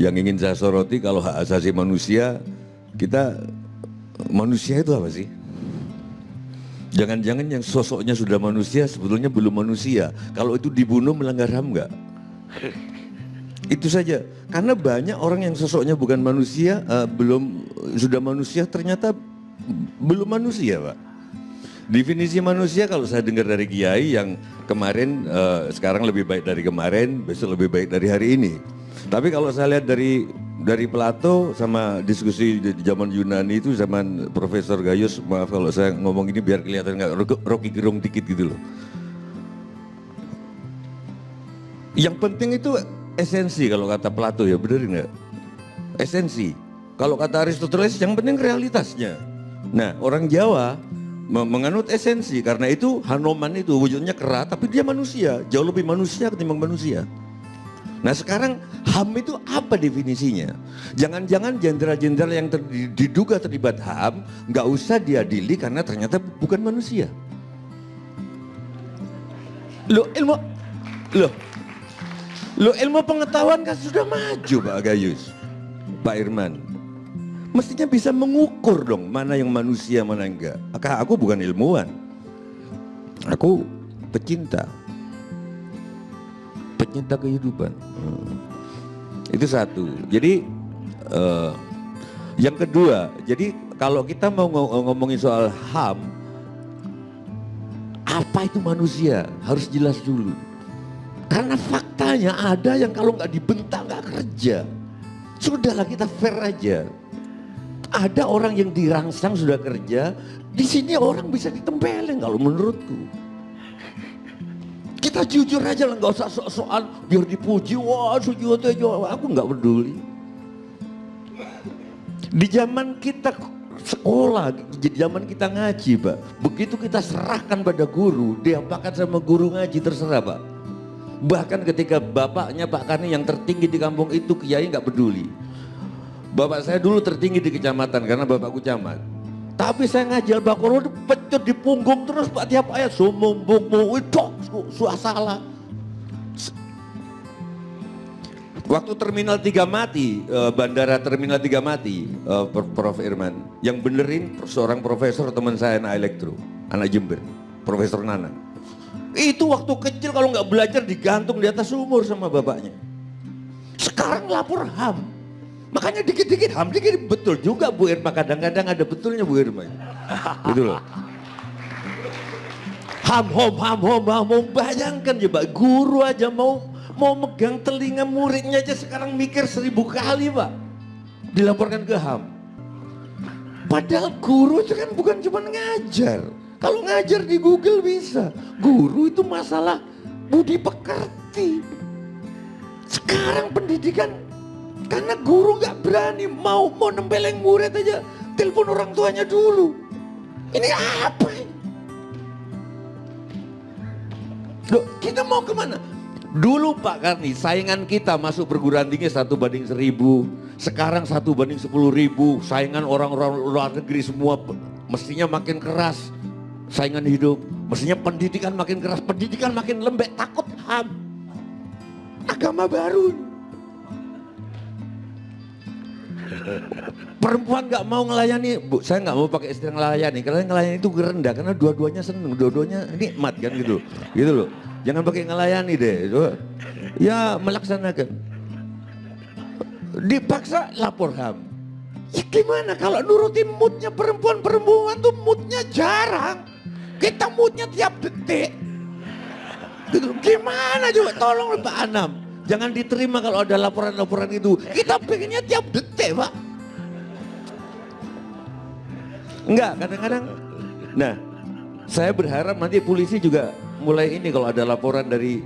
Yang ingin saya soroti kalau hak asasi manusia, manusia itu apa sih? Jangan-jangan yang sosoknya sudah manusia sebetulnya belum manusia. Kalau itu dibunuh melanggar HAM nggak? Itu saja. Karena banyak orang yang sosoknya bukan manusia, sudah manusia ternyata belum manusia, Pak. Definisi manusia kalau saya dengar dari Kiai yang kemarin, sekarang lebih baik dari kemarin, besok lebih baik dari hari ini. Tapi kalau saya lihat dari Plato sama diskusi di zaman Yunani itu zaman Profesor Gaius, maaf kalau saya ngomong ini biar kelihatan nggak Rocky Gerung dikit gitu loh. Yang penting itu esensi kalau kata Plato, ya bener nggak? Esensi. Kalau kata Aristoteles yang penting realitasnya. Nah, orang Jawa menganut esensi, karena itu Hanoman itu wujudnya kera tapi dia manusia, jauh lebih manusia ketimbang manusia. Nah sekarang HAM itu apa definisinya? Jangan-jangan jenderal-jenderal yang diduga terlibat HAM nggak usah diadili karena ternyata bukan manusia. Loh ilmu pengetahuan kan sudah maju Pak Gayus, Pak Irman. Mestinya bisa mengukur dong mana yang manusia mana enggak. Aku bukan ilmuwan, aku pecinta kehidupan. Itu satu. Jadi yang kedua, jadi kalau kita mau ngomongin soal HAM, apa itu manusia harus jelas dulu. Karena faktanya ada yang kalau nggak dibentak nggak kerja. Sudahlah kita fair aja. Ada orang yang dirangsang sudah kerja, di sini orang bisa ditempelin kalau menurutku. Kita jujur aja lah, nggak usah sok-sokan biar dipuji, wah aku nggak peduli. Di zaman kita sekolah, di zaman kita ngaji Pak, begitu kita serahkan pada guru, diapakan sama guru ngaji terserah Pak. Bahkan ketika bapaknya Pak Karni yang tertinggi di kampung itu, kiai nggak peduli. Bapak saya dulu tertinggi di kecamatan karena bapakku camat. Tapi saya ngaji Al-Baqarah pecut di punggung terus Pak tiap ayat. Sumumbungmu itu salah. Waktu Terminal 3 mati, Bandara Terminal 3 mati, Prof. Irman. Yang benerin seorang profesor teman saya anak elektro, anak Jember, Profesor Nanang. Itu waktu kecil kalau nggak belajar digantung di atas sumur sama bapaknya. Sekarang lapor HAM. Makanya dikit-dikit HAM, dikit betul juga Bu Irma, kadang-kadang ada betulnya Bu Irma. Gitu loh. HAM, bayangkan ya Pak, guru aja mau megang telinga muridnya aja sekarang mikir 1000 kali Pak. Dilaporkan ke HAM. Padahal guru itu kan bukan cuma ngajar. Kalau ngajar di Google bisa. Guru itu masalah budi pekerti. Sekarang pendidikan, karena guru nggak berani mau nempeleng murid aja, telepon orang tuanya dulu. Ini apa ini? Loh, kita mau kemana? Dulu Pak Karni, saingan kita masuk perguruan tinggi 1:1000. Sekarang 1:10.000. Saingan orang-orang luar negeri semua mestinya makin keras. Saingan hidup, mestinya pendidikan makin keras, pendidikan makin lembek, takut HAM. Agama baru. Perempuan nggak mau ngelayani, Bu, saya nggak mau pakai istilah ngelayani, karena ngelayani itu rendah, karena dua-duanya seneng, dua-duanya nikmat kan gitu loh. Jangan pakai ngelayani deh, ya melaksanakan. Dipaksa lapor HAM. Ya gimana kalau nurutin moodnya perempuan tuh moodnya jarang. Kita moodnya tiap detik. Gitu. Gimana juga, tolong Pak Anam. Jangan diterima kalau ada laporan-laporan itu. Kita pengennya tiap detik Pak. Enggak, kadang-kadang. Nah, saya berharap nanti polisi juga mulai ini kalau ada laporan dari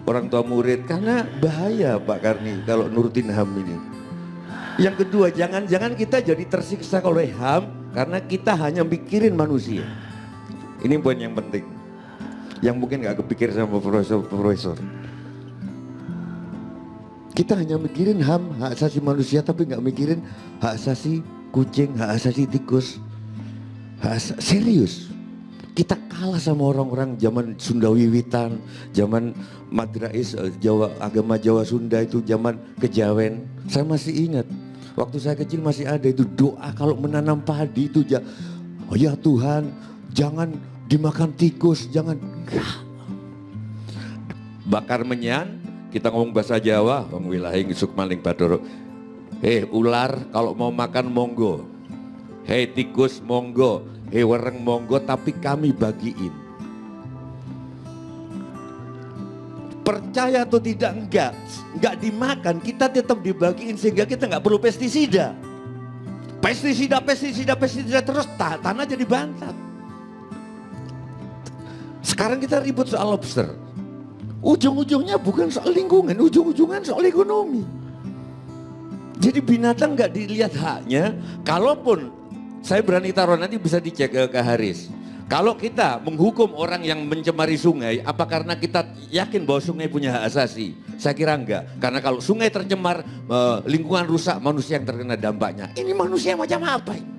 orang tua murid. Karena bahaya Pak Karni kalau nurutin HAM ini. Yang kedua, jangan-jangan kita jadi tersiksa oleh HAM karena kita hanya mikirin manusia. Ini poin yang penting. Yang mungkin gak kepikir sama profesor. Kita hanya mikirin HAM, hak asasi manusia, tapi gak mikirin hak asasi kucing, hak asasi tikus. Serius. Kita kalah sama orang-orang zaman Sunda Wiwitan, zaman Madrais, Jawa, agama Jawa Sunda itu, zaman Kejawen. Saya masih ingat, waktu saya kecil masih ada itu doa kalau menanam padi itu, oh ya Tuhan, jangan dimakan tikus, jangan. Bakar menyan, kita ngomong bahasa Jawa, wong wilahing isuk maling badoro. Ular kalau mau makan monggo. Tikus monggo. Wereng monggo, tapi kami bagiin. Percaya atau tidak, enggak dimakan, kita tetap dibagiin sehingga kita enggak perlu pestisida. Pestisida terus tanah jadi bantat. Sekarang kita ribut soal lobster. Ujung-ujungnya bukan soal lingkungan, ujung-ujungnya soal ekonomi. Jadi binatang enggak dilihat haknya, kalaupun saya berani taruh, nanti bisa dicek ke Haris. Kalau kita menghukum orang yang mencemari sungai, apa karena kita yakin bahwa sungai punya hak asasi? Saya kira enggak. Karena kalau sungai tercemar, lingkungan rusak, manusia yang terkena dampaknya. Ini manusia macam apa ini?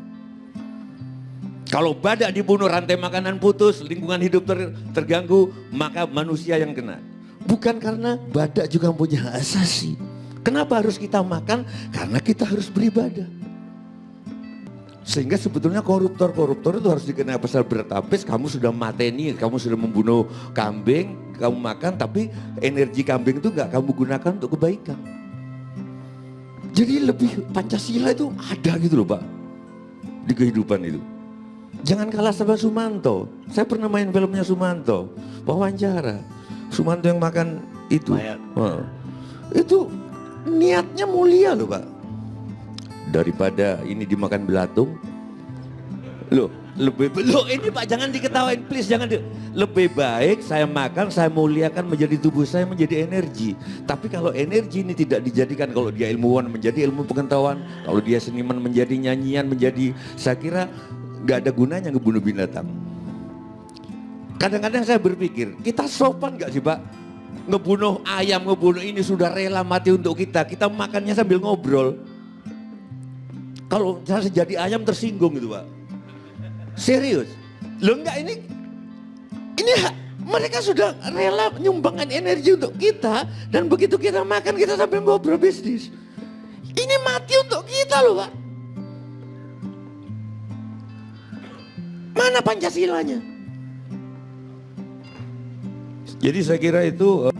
Kalau badak dibunuh, rantai makanan putus, lingkungan hidup terganggu, maka manusia yang kena. Bukan karena badak juga punya hak asasi. Kenapa harus kita makan? Karena kita harus beribadah. Sehingga sebetulnya koruptor itu harus dikenai pasal berat. Habis kamu sudah mateni, kamu sudah membunuh kambing, kamu makan, tapi energi kambing itu nggak kamu gunakan untuk kebaikan. Jadi lebih Pancasila itu ada gitu loh Pak, di kehidupan itu. Jangan kalah sama Sumanto. Saya pernah main filmnya Sumanto, wawancara. Sumanto yang makan itu, itu niatnya mulia loh Pak. Daripada ini dimakan belatung. Loh ini Pak jangan diketawain please, jangan lebih baik saya makan, saya muliakan menjadi tubuh saya menjadi energi. Tapi kalau energi ini tidak dijadikan, kalau dia ilmuwan menjadi ilmu pengetahuan, kalau dia seniman menjadi nyanyian, menjadi, saya kira nggak ada gunanya ngebunuh binatang. Kadang-kadang saya berpikir, kita sopan nggak sih Pak? Ngebunuh ayam, ngebunuh ini sudah rela mati untuk kita makannya sambil ngobrol. Kalau saya jadi ayam tersinggung gitu Pak. Serius. Loh enggak, ini mereka sudah rela menyumbangkan energi untuk kita. Dan begitu kita makan, kita sambil ngobrol bisnis. Ini mati untuk kita loh Pak. Mana Pancasilanya? Jadi saya kira itu